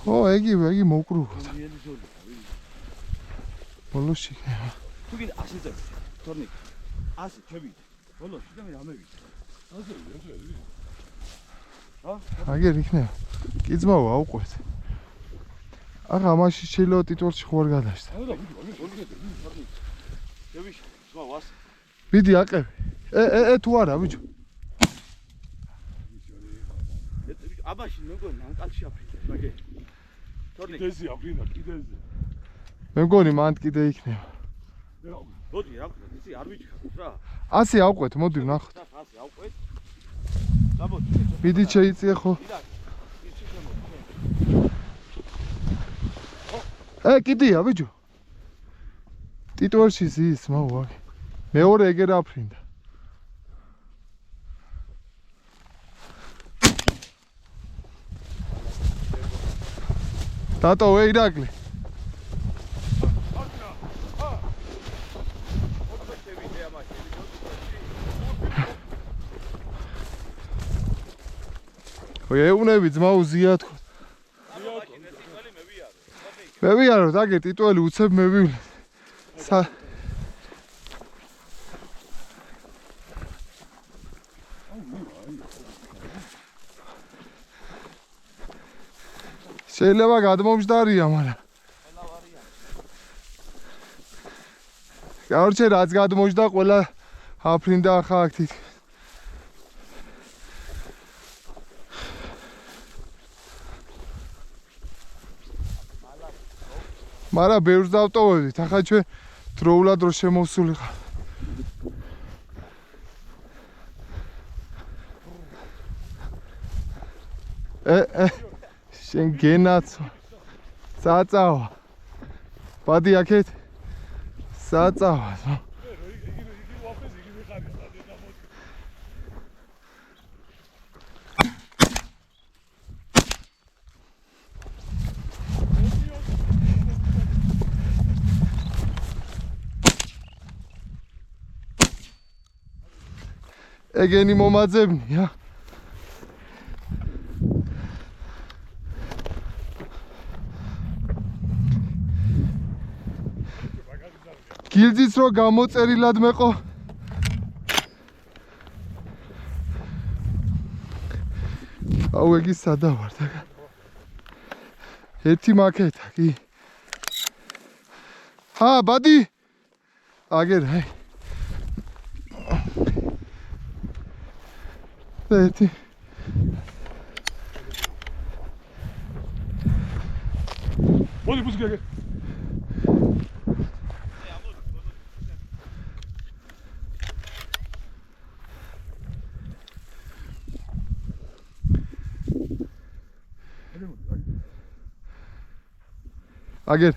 ხო, ეგი მოკრუვა. ბოლოში. თუ კიდე 100 წელი თორნიკ 100 ჩევიდე. ბოლოში და მე ამევიდე. აგერ იქნება. კი ძმაო აუყვეთ. აღა მაშინ შეიძლება ტიტულში ხوار გადაშთა. ჩევიში, სხვა ვას. ვიდი აყევი. თუ არა ბიჭო. აბაში მეგონი ანკალში აფრინდა, მაგე. თორნიკ. კიდეზე აფრინდა, კიდეზე. მე მგონი მანდ კიდე იქნება. მოდი რა ქვია, იცი არ ვიჩქაროთ რა. 100 აუყვეთ, მოდი ვნახოთ. 100 აუყვეთ. გამოდი. ვიდი შეიწია ხო? კიდია ბიჭო. ტიტულში ზის მაუ აგე. მეორე ეგერ აფრინდა. დატო ირაკლი. ეუნები ძმაუ ზია თქო. მე ვიარო, დაგე ტიტული უცებ მე ვივლე. შეიძლება გადმომჯდარია, მაგრამ გავრჩე რაც გადმოჯდა ყველა აფრინდა ახლა აქ თითქმის. მაგრამ ბევრს დავტოვებდით, ახლა ჩვენ დროულად რო შემოვსულიყავ. შენ გენაცო. საწავა. ბადი აქეთ. საწავა. ეგენი მომაძებნია. გილძიც რო გამოწერილად მეყო. აუ ეგი სადა ვარ და. ერთი მაკეტა კი. ბადი. აგერ აი. ერთი. მოდი ბუსკი აგე. აგერ